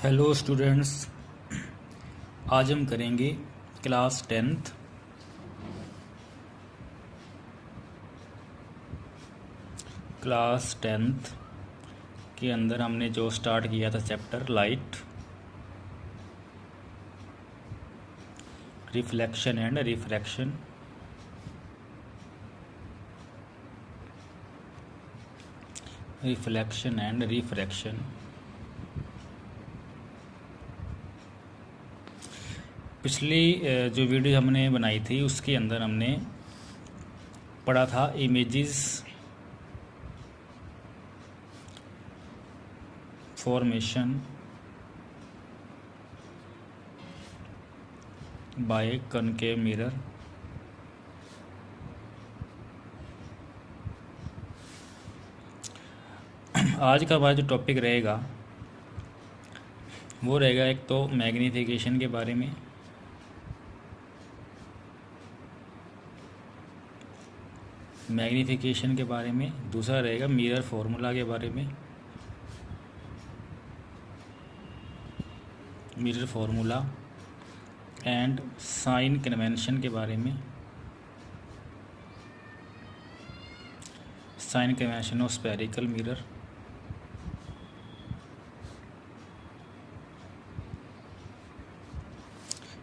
Hello students, आज हम करेंगे क्लास 10th के अंदर हमने जो स्टार्ट किया था chapter light, reflection and refraction. Reflection and refraction. पिछली जो वीडियो हमने बनाई थी उसके अंदर हमने पढ़ा था images formation by concave mirror. आज का हमारा जो टॉपिक रहेगा वो रहेगा एक तो मैग्नीफिकेशन के बारे में, दूसरा रहेगा मिरर फार्मूला के बारे में, mirror formula and sign convention के बारे में, sign convention of spherical mirror.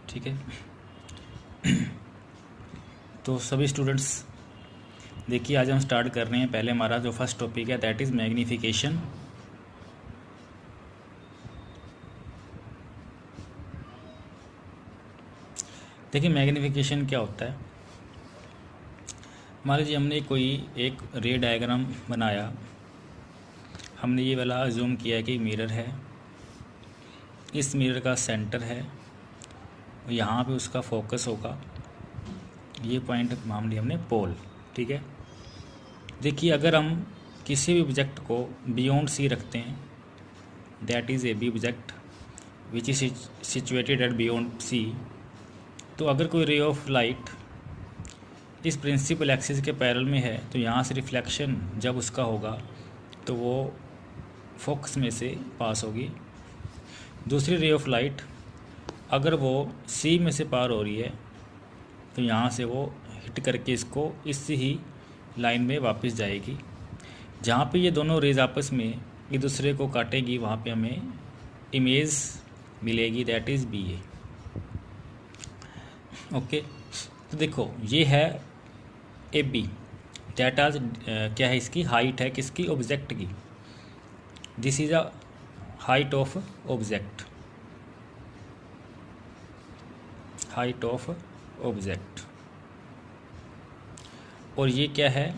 ठीक है, तो सभी स्टूडेंट्स देखिए, आज हम स्टार्ट कर रहे हैं। पहले हमारा जो फर्स्ट टॉपिक है दैट इज़ मैग्नीफिकेशन। देखिए मैग्नीफिकेशन क्या होता है। मान लीजिए हमने कोई एक रे डायग्राम बनाया, हमने ये वाला अज्यूम किया कि मिरर है, इस मिरर का सेंटर है, यहाँ पे उसका फोकस होगा, ये पॉइंट मान लिया हमने पोल। ठीक है, देखिए अगर हम किसी भी ऑब्जेक्ट को बियॉन्ड सी रखते हैं, that is A B object which is situated at beyond C, तो अगर कोई रे ऑफ लाइट इस प्रिंसिपल एक्सिस के पैरेलल में है तो यहाँ से रिफ्लेक्शन जब उसका होगा तो वो फोकस में से पास होगी। दूसरी रे ऑफ लाइट अगर वो सी में से पार हो रही है तो यहाँ से वो हिट करके इसको इस ही लाइन में वापस जाएगी। जहाँ पे ये दोनों रेज आपस में एक दूसरे को काटेगी वहाँ पे हमें इमेज मिलेगी, that is B A. Okay, तो देखो ये है ए बी, दैट आज क्या है, इसकी हाइट है, किसकी, ऑब्जेक्ट की। This is a height of object, height of object. और ये क्या है,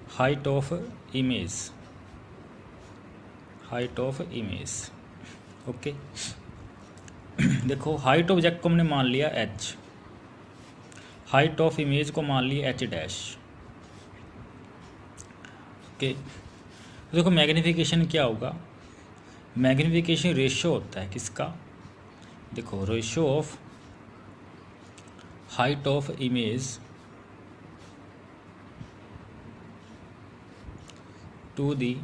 height of image, height of image. Okay, देखो हाइट ऑब्जेक्ट को हमने मान लिया h, हाइट ऑफ इमेज को मान लिया h डैश। ओके, देखो मैग्नीफिकेशन क्या होगा, मैग्नीफिकेशन रेशियो होता है किसका, देखो ratio of height of image to the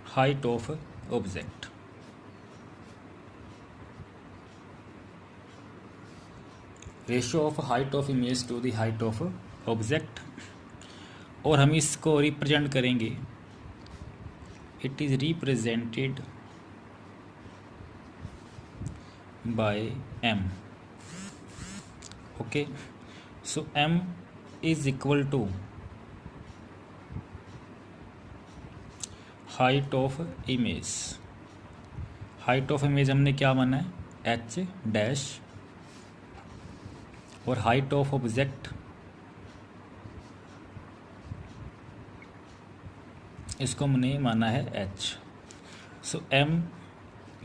height of object. Ratio of height of image to the height of object. और हम इसको रिप्रेजेंट करेंगे, it is represented by m। Okay, so m is equal to height of image. Height of image हमने क्या माना है, h dash, और height of object इसको हमने माना है h। So m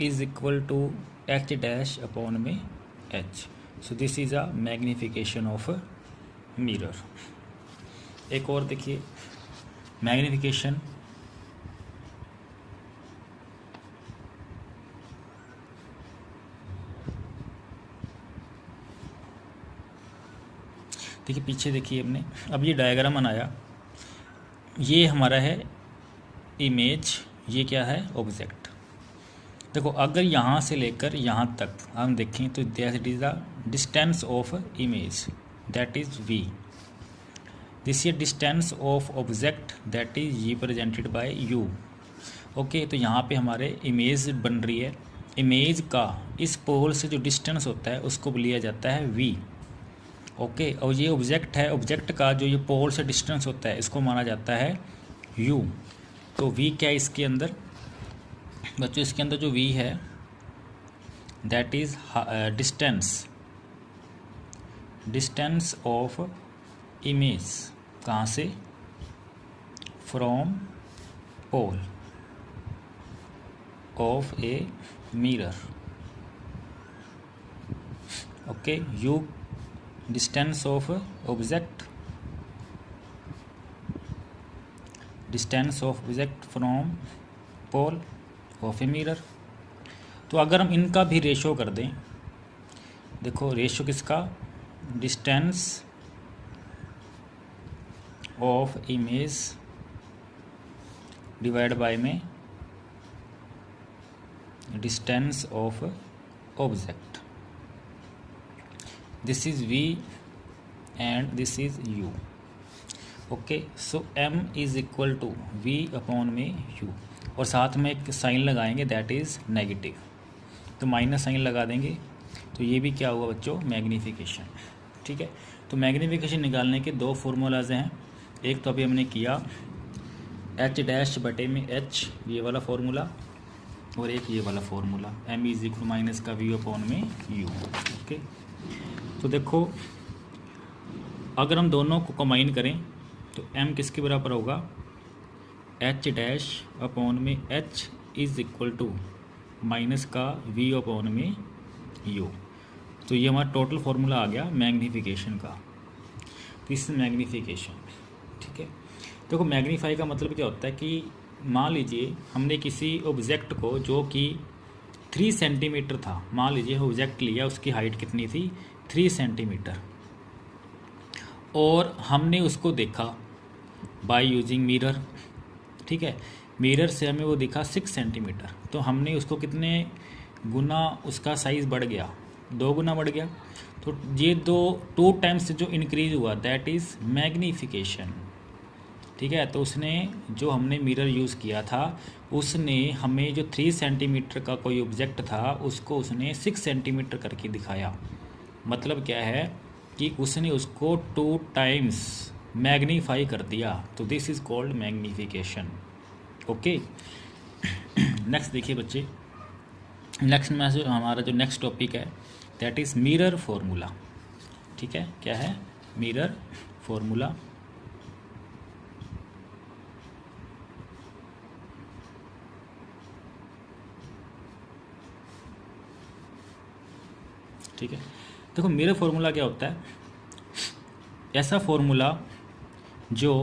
is equal to h dash upon में h। So this is a magnification of mirror. एक और देखिए मैग्नीफिकेशन, देखिए पीछे देखिए हमने अब ये डायग्राम बनाया, ये हमारा है इमेज, ये क्या है, ऑब्जेक्ट। देखो अगर यहाँ से लेकर यहाँ तक हम देखें तो that is the distance of image, that is v। This is distance of object, that is represented bye u। Okay, तो यहाँ पे हमारे इमेज बन रही है। इमेज का इस पोल से जो डिस्टेंस होता है उसको लिया जाता है v। ओके, और ये ऑब्जेक्ट है, ऑब्जेक्ट का जो ये पोल से डिस्टेंस होता है इसको माना जाता है u। तो v क्या है इसके अंदर बच्चों, इसके अंदर जो v है that is distance of image, कहाँ से, from pole of a mirror. Okay, u distance of object, distance of object from pole of a mirror. तो अगर हम इनका भी रेशो कर दें, देखो रेशो किसका, distance of image divide by में distance of object, this is v and this is u। Okay, so m is equal to v upon में u, और साथ में एक साइन लगाएंगे दैट इज़ नेगेटिव, तो माइनस साइन लगा देंगे। तो ये भी क्या हुआ बच्चों, मैग्नीफिकेशन। ठीक है, तो मैग्नीफिकेशन निकालने के दो फार्मूलाज हैं। एक तो अभी हमने किया h डैश बटे में h, ये वाला फार्मूला, और एक ये वाला formula m is equal minus का v अपॉन में u। ओके, तो देखो अगर हम दोनों को कंबाइन करें तो m किसके बराबर होगा, h डैश अपॉन में h is equal to minus का v अपॉन में u। तो ये हमारा टोटल फार्मूला आ गया मैग्नीफिकेशन का। तो इस मैग्नीफिकेशन, ठीक है, देखो मैग्नीफाई का मतलब क्या होता है कि मान लीजिए हमने किसी ऑब्जेक्ट को जो कि 3 सेंटीमीटर था, मान लीजिए ऑब्जेक्ट लिया, उसकी हाइट कितनी थी 3 सेंटीमीटर, और हमने उसको देखा बाय यूजिंग मिरर। ठीक है, मिरर से हमें वो दिखा 6 सेंटीमीटर, तो हमने उसको कितने गुना उसका साइज़ बढ़ गया, 2 गुना बढ़ गया। तो ये 2 टाइम्स जो इंक्रीज हुआ दैट इज़ मैग्नीफिकेशन। ठीक है, तो उसने जो हमने मिरर यूज़ किया था उसने हमें जो 3 सेंटीमीटर का कोई ऑब्जेक्ट था उसको उसने 6 सेंटीमीटर करके दिखाया। मतलब क्या है कि उसने उसको 2 टाइम्स मैग्नीफाई कर दिया, तो this is called magnification. Okay, next देखिए बच्चे, नेक्स्ट में से हमारा जो नेक्स्ट टॉपिक है दैट इज़ मिरर फॉर्मूला। ठीक है, क्या है मिरर फॉर्मूला। ठीक है, देखो मिरर फॉर्मूला क्या होता है, ऐसा फॉर्मूला जो,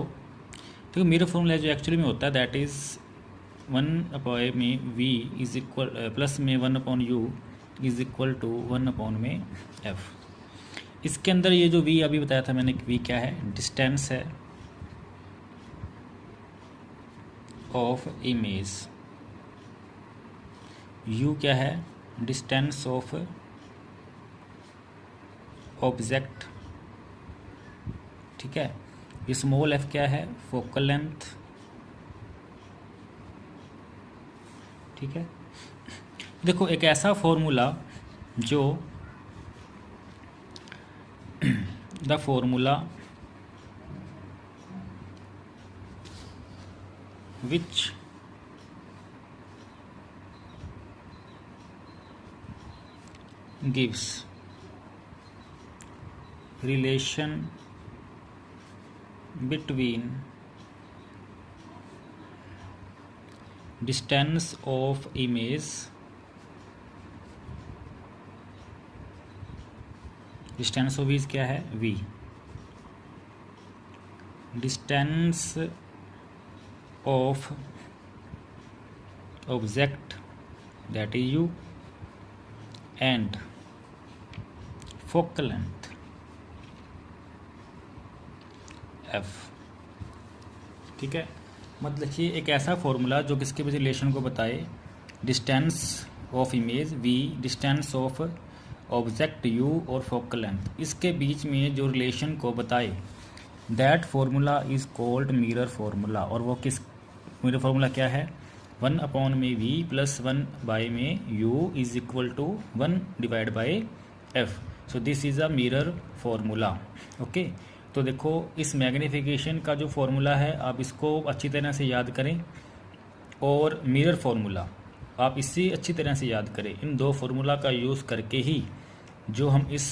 देखो मिरर फॉर्मूला जो एक्चुअली में होता है दैट इज़ 1 अपॉन में v इज इक्वल प्लस में 1 upon u is equal to 1 upon में f। इसके अंदर ये जो v अभी बताया था मैंने, v क्या है, डिस्टेंस है ऑफ इमेज, u क्या है, डिस्टेंस ऑफ ऑब्जेक्ट। ठीक है, स्मॉल f क्या है, फोकल लेंथ। ठीक है, देखो एक ऐसा फॉर्मूला जो the formula which gives relation between distance of image, distance of image क्या है, v, distance of object that is u, and focal length f। ठीक है, मतलब देखिए एक ऐसा फॉर्मूला जो किसके बीच रिलेशन को बताए, distance of image V, distance of object U और फोकल लेंथ, इसके बीच में जो रिलेशन को बताए, that formula is called mirror formula. और वो किस मिरर फार्मूला क्या है? 1 में वी प्लस 1 बाय में U is equal to 1 divide by F. So this is a mirror formula. Okay, तो देखो इस मैग्नीफिकेशन का जो फार्मूला है आप इसको अच्छी तरह से याद करें, और मिरर फार्मूला आप इससे अच्छी तरह से याद करें। इन दो फार्मूला का यूज़ करके ही जो हम इस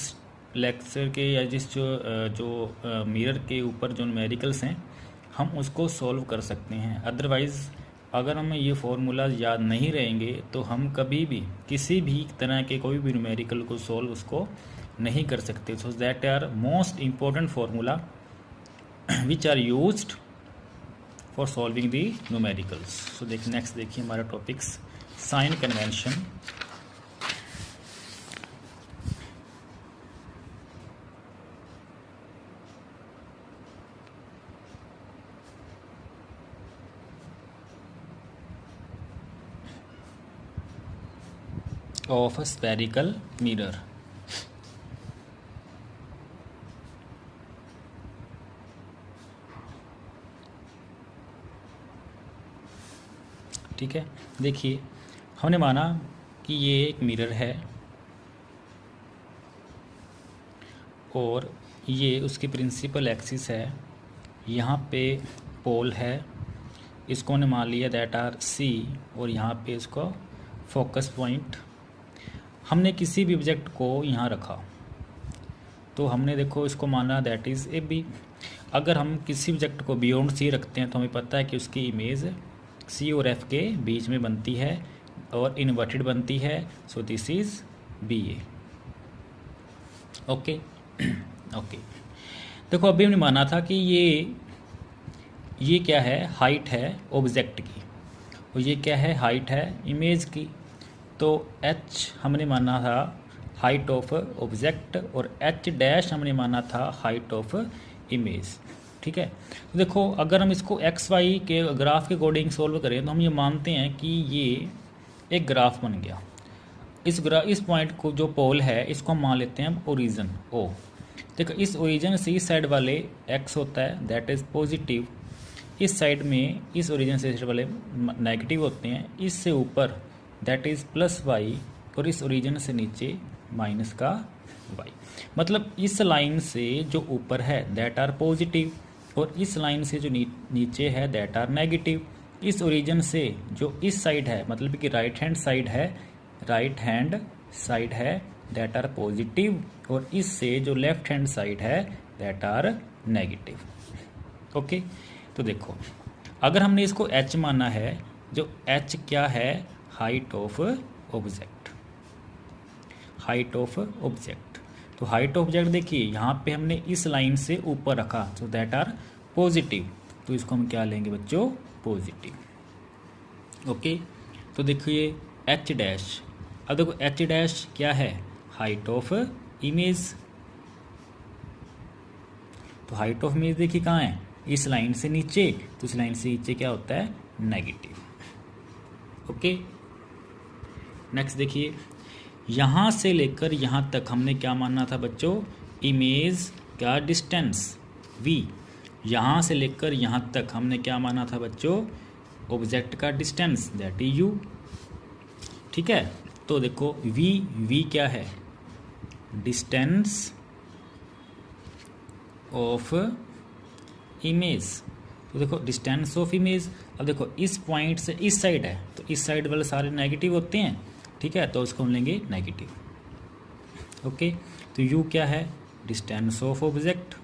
लेक्चर के या जिस जो मिरर के ऊपर जो न्यूमेरिकल्स हैं हम उसको सॉल्व कर सकते हैं। अदरवाइज़ अगर हमें ये फार्मूला याद नहीं रहेंगे तो हम कभी भी किसी भी तरह के कोई भी न्यूमेरिकल को सॉल्व उसको नहीं कर सकते। So that are most important formula which are used for solving the numericals. So next देखिए हमारा topics sign convention. Of a spherical mirror. ठीक है, देखिए हमने माना कि ये एक मिरर है और ये उसकी प्रिंसिपल एक्सिस है, यहाँ पे पोल है, इसको हमने मान लिया दैट आर सी, और यहाँ पे इसको फोकस पॉइंट। हमने किसी भी ऑब्जेक्ट को यहाँ रखा तो हमने देखो इसको माना दैट इज़ ए बी। अगर हम किसी ऑब्जेक्ट को बियॉन्ड सी रखते हैं तो हमें पता है कि उसकी इमेज सी और एफ के बीच में बनती है और इन्वर्टेड बनती है। So this is B A. Okay okay, देखो अभी हमने माना था कि ये क्या है, हाइट है ऑब्जेक्ट की, और ये क्या है, हाइट है इमेज की। तो h हमने माना था हाइट ऑफ ऑब्जेक्ट और h डैश हमने माना था हाइट ऑफ इमेज। ठीक है, तो देखो अगर हम इसको एक्स वाई के ग्राफ के अकॉर्डिंग सोल्व करें तो हम ये मानते हैं कि ये एक ग्राफ बन गया। इस पॉइंट को जो पोल है इसको हम मान लेते हैं हम ओरिजिन ओ। देखो इस ओरिजिन से इस साइड वाले x होता है दैट इज़ पॉजिटिव, इस साइड में इस ओरिजिन से इस साइड वाले नेगेटिव होते हैं, इससे ऊपर दैट इज़ प्लस वाई, और इस ओरिजिन से नीचे माइनस का वाई। मतलब इस लाइन से जो ऊपर है दैट आर पॉजिटिव और इस लाइन से जो नीचे है दैट आर नेगेटिव। इस ओरिजिन से जो इस साइड है मतलब कि राइट हैंड साइड है दैट आर पॉजिटिव, और इससे जो लेफ्ट हैंड साइड है दैट आर नेगेटिव। ओके, तो देखो अगर हमने इसको h माना है, जो h क्या है, height of object, height of object. तो हाइट ऑफ ऑब्जेक्ट देखिए यहाँ पे हमने इस लाइन से ऊपर रखा, सो दैट आर पॉजिटिव, तो इसको हम क्या लेंगे बच्चों, पॉजिटिव। ओके, तो देखिए h डैश, अब देखो h डैश क्या है, हाइट ऑफ इमेज। तो हाइट ऑफ इमेज देखिए कहाँ है, इस लाइन से नीचे, तो इस लाइन से नीचे क्या होता है, नेगेटिव। ओके, नेक्स्ट देखिए यहाँ से लेकर यहाँ तक हमने क्या मानना था बच्चों, इमेज का डिस्टेंस v। यहाँ से लेकर यहाँ तक हमने क्या माना था बच्चों, ऑब्जेक्ट का डिस्टेंस दैट इज u। ठीक है, तो देखो v क्या है, डिस्टेंस ऑफ इमेज। तो देखो डिस्टेंस ऑफ इमेज, अब देखो इस पॉइंट से इस साइड है तो इस साइड वाले सारे नेगेटिव होते हैं। ठीक है, तो उसको हम लेंगे नेगेटिव। ओके, तो u क्या है, डिस्टेंस ऑफ ऑब्जेक्ट,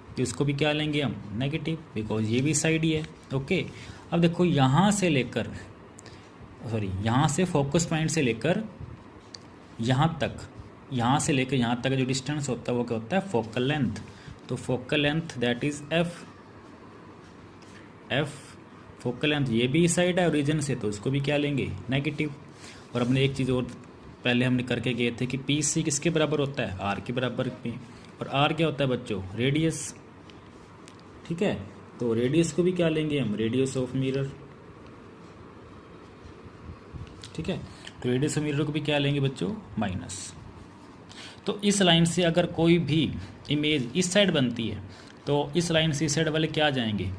तो इसको भी क्या लेंगे हम, नेगेटिव, बिकॉज ये भी साइड ही है। ओके, अब देखो यहाँ से लेकर यहाँ से फोकस पॉइंट से लेकर यहाँ तक, यहाँ से लेकर यहाँ तक जो डिस्टेंस होता है वो क्या होता है, फोकल लेंथ। तो focal length that is F focal length, ये भी साइड है ओरिजिन से, तो इसको भी क्या लेंगे, नेगेटिव। और अपने एक चीज़ और पहले हमने करके गए थे कि पी सी किसके बराबर होता है, आर के बराबर में, और आर क्या होता है बच्चों, रेडियस। ठीक है, तो रेडियस को भी क्या लेंगे हम, रेडियस ऑफ मिरर। ठीक है। तो रेडियस ऑफ मिरर को भी क्या लेंगे बच्चों, माइनस। तो इस लाइन से अगर कोई भी इमेज इस साइड बनती है तो इस लाइन से इस साइड वाले क्या जाएंगे,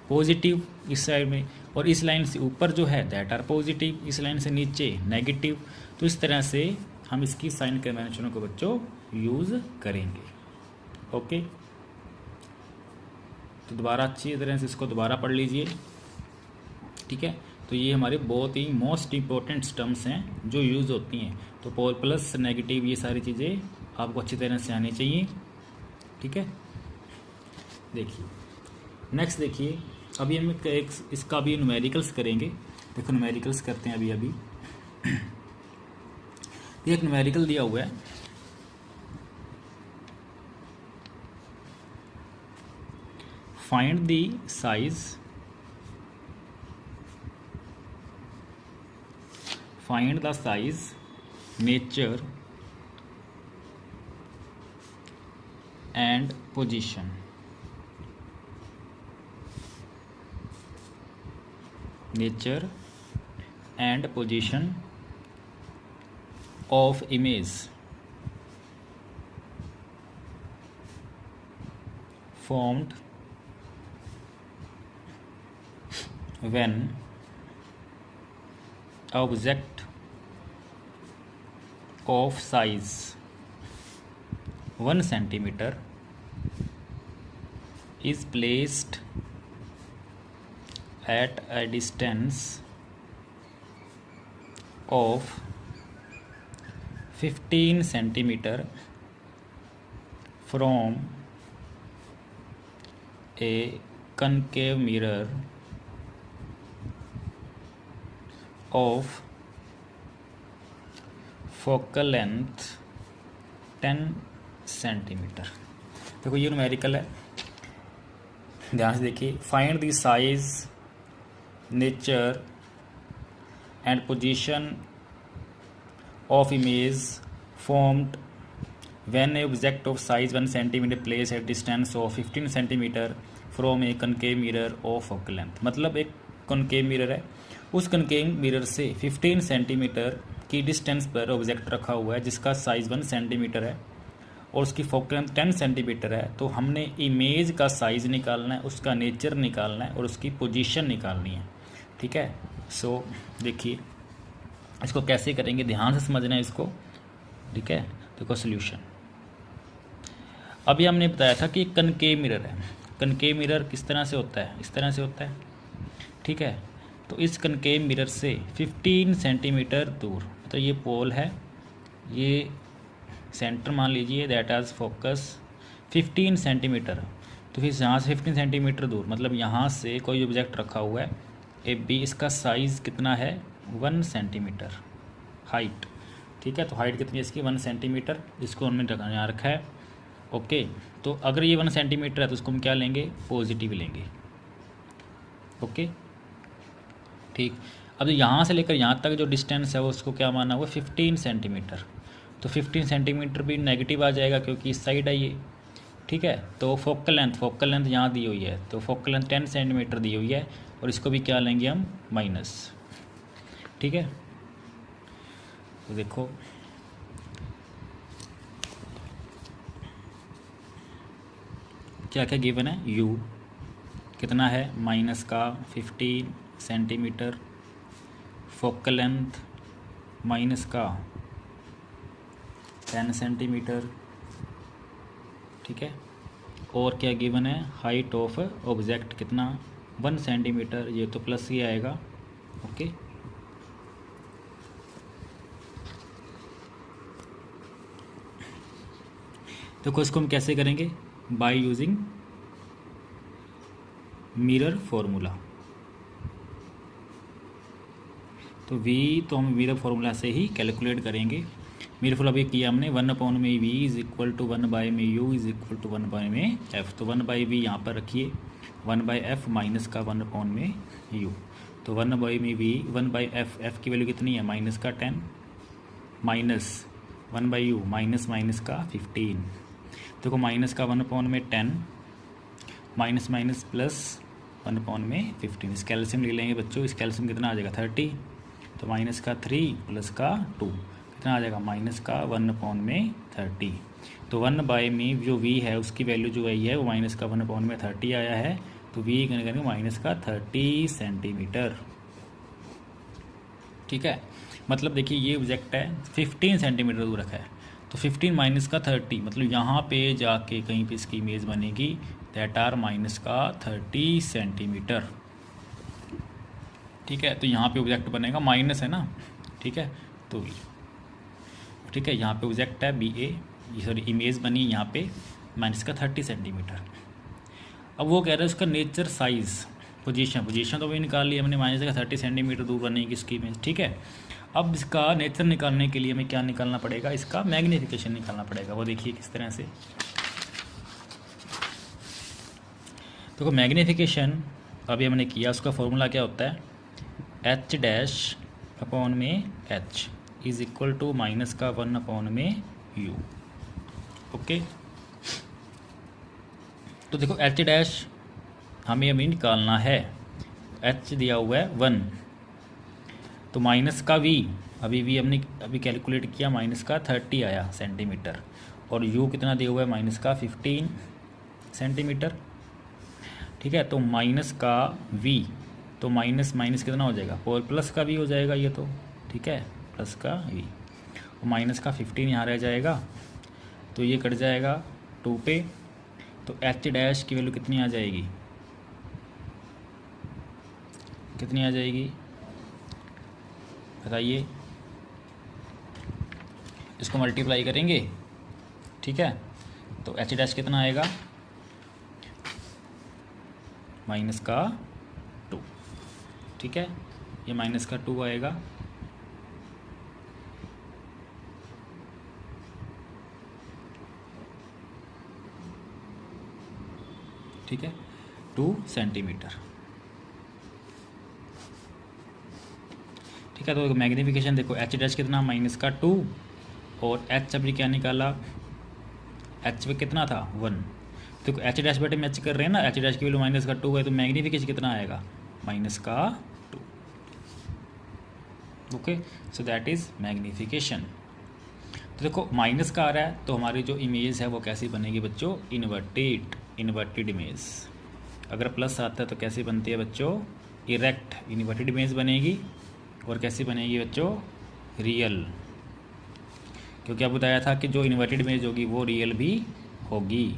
पॉजिटिव इस साइड में, और इस लाइन से ऊपर जो है दैट आर पॉजिटिव, इस लाइन से नीचे नेगेटिव। तो इस तरह से हम इसकी साइन कन्वेंशनों को बच्चों यूज़ करेंगे। ओके, तो दोबारा अच्छी तरह से इसको दोबारा पढ़ लीजिए, ठीक है। तो ये हमारे बहुत ही मोस्ट इम्पोर्टेंट टर्म्स हैं जो यूज़ होती हैं। तो पोल प्लस नेगेटिव ये सारी चीज़ें आपको अच्छी तरह से आनी चाहिए, ठीक है। देखिए नेक्स्ट, देखिए अभी हम इसका भी न्यूमेरिकल्स करेंगे। देखो न्यूमेरिकल्स करते हैं अभी एक न्यूमेरिकल दिया हुआ है, find the size, find the size, nature and position of image formed when object of size 1 centimeter is placed at a distance of 15 centimeter from a concave mirror of focal length 10 centimetre. देखो ये numerical है, ध्यान से देखिए। Find the size, nature and position of image formed when A object of size 1 centimetre place at distance of 15 centimetre from A concave mirror of focal length. मतलब एक concave mirror है, उस कनकेव मिरर से 15 centimetre की distance पर object रखा हुआ है जिसका साइज़ 1 सेंटीमीटर है और उसकी फोकल लेंथ 10 सेंटीमीटर है। तो हमने इमेज का साइज़ निकालना है, उसका नेचर निकालना है और उसकी पोजीशन निकालनी है, ठीक है। सो देखिए इसको कैसे करेंगे, ध्यान से समझना है इसको, ठीक है। देखो सोल्यूशन, अभी हमने बताया था कि कनकेव मिरर है। कनकेव मिरर किस तरह से होता है, इस तरह से होता है, ठीक है। तो इस कनकेव मिरर से 15 सेंटीमीटर दूर, तो ये पोल है, ये सेंटर मान लीजिए, दैट एज फोकस 15 सेंटीमीटर। तो फिर यहाँ से 15 सेंटीमीटर दूर, मतलब यहाँ से कोई ऑब्जेक्ट रखा हुआ है ए बी, इसका साइज़ कितना है 1 सेंटीमीटर हाइट, ठीक है। तो हाइट कितनी है इसकी 1 सेंटीमीटर, इसको हमने यहाँ रखा है। ओके, तो अगर ये 1 सेंटीमीटर है तो उसको हम क्या लेंगे, पॉजिटिव लेंगे। ओके ठीक, अब यहाँ से लेकर यहाँ तक जो डिस्टेंस है वो उसको क्या माना हुआ 15 सेंटीमीटर। तो 15 सेंटीमीटर भी नेगेटिव आ जाएगा क्योंकि इस साइड है ये, ठीक है। तो फोकल लेंथ यहाँ दी हुई है, तो फोकल लेंथ 10 सेंटीमीटर दी हुई है और इसको भी क्या लेंगे हम माइनस, ठीक है। तो देखो क्या क्या गिवन है, यू कितना है माइनस का 15 सेंटीमीटर, फोकल लेंथ माइनस का 10 सेंटीमीटर, ठीक है। और क्या गिवन है, हाइट ऑफ ऑब्जेक्ट कितना 1 सेंटीमीटर, ये तो प्लस ही आएगा। ओके, देखो इसको हम कैसे करेंगे, बाय यूजिंग मिरर फॉर्मूला। तो v तो हम मिरर फॉर्मूला से ही कैलकुलेट करेंगे। मिरर फॉर्मूला भी किया हमने, 1/v is equal to 1/mu is equal to 1/f। तो 1/v यहाँ पर रखिए, 1/f माइनस का 1/mu। तो 1/v 1/f की वैल्यू कितनी है माइनस का 10 माइनस 1/u माइनस माइनस का 15। देखो माइनस का 1/10 माइनस माइनस प्लस 1/15। इस कैल्शियम ले लेंगे बच्चों, इस कैल्शियम कितना आ जाएगा 30। तो माइनस का 3 प्लस का 2 कितना आ जाएगा, माइनस का 1/30। तो 1 में जो v है उसकी वैल्यू जो आई है वो माइनस का 1/30 आया है। तो v करेंगे माइनस का 30 सेंटीमीटर। ठीक है, मतलब देखिए ये ऑब्जेक्ट है 15 सेंटीमीटर दूर रखा है, तो 15 माइनस का 30 मतलब यहाँ पे जाके कहीं पे इसकी इमेज बनेगी दैट आर माइनस का 30 सेंटीमीटर। ठीक है, तो यहाँ पे ऑब्जेक्ट बनेगा, माइनस है ना, ठीक है, तो ठीक है यहाँ पे ऑब्जेक्ट है बी ए, सॉरी इमेज बनी यहाँ पे माइनस का 30 सेंटीमीटर। अब वो कह रहा है उसका नेचर साइज़ पोजीशन तो वही निकाल लिया हमने, माइनस का 30 सेंटीमीटर दूर बनेगी इसकी इमेज। ठीक है, अब इसका नेचर निकालने के लिए हमें क्या निकालना पड़ेगा, इसका मैग्नीफिकेशन निकालना पड़ेगा। वो देखिए किस तरह से, तो मैग्नीफिकेशन अभी हमने किया, उसका फॉर्मूला क्या होता है, एच डैश अपॉन में H is equal to minus का 1 अपॉन में यू। ओके, तो देखो एच डैश हमें अभी निकालना है, एच दिया हुआ है 1, तो माइनस का v, अभी v हमने अभी कैलकुलेट किया, माइनस का 30 आया सेंटीमीटर, और u कितना दिया हुआ है, माइनस का 15 सेंटीमीटर। ठीक है, तो माइनस का v, तो माइनस माइनस कितना हो जाएगा, और प्लस का v हो जाएगा ये तो। ठीक है, प्लस का v, और माइनस का 15 यहाँ रह जाएगा, तो ये कट जाएगा 2 पे, तो एच डैश की वैल्यू कितनी आ जाएगी, कितनी आ जाएगी बताइए, इसको मल्टीप्लाई करेंगे। ठीक है, तो एच डैश कितना आएगा, माइनस का 2। ठीक है, ये माइनस का 2 आएगा, ठीक है, 2 सेंटीमीटर। ठीक है, तो मैग्नीफिकेशन देखो एच डैश कितना, माइनस का 2, और एच अभी क्या निकाला, एच पे कितना था 1, देखो एच डैश बेटे मैच कर रहे हैं ना, एच डैश की वैल्यू माइनस का 2 है, तो मैग्नीफिकेशन कितना आएगा, माइनस का 2। Okay, so that is magnification. तो देखो माइनस का आ रहा है, तो हमारी जो इमेज है वो कैसी बनेगी बच्चों, इन्वर्टेड इमेज। अगर प्लस आता है तो कैसी बनती है बच्चों, इरेक्ट इन्वर्टेड इमेज बनेगी। और कैसी बनेगी बच्चों, रियल, क्योंकि अब बताया था कि जो इन्वर्टेड इमेज होगी वो रियल भी होगी।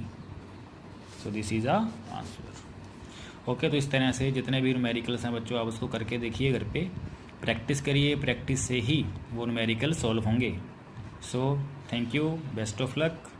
सो this is a answer. Okay, तो इस तरह से जितने भी न्यूमेरिकल्स हैं बच्चों आप उसको करके देखिए, घर पे प्रैक्टिस करिए, प्रैक्टिस से ही वो न्यूमेरिकल सॉल्व होंगे। So thank you, best of luck.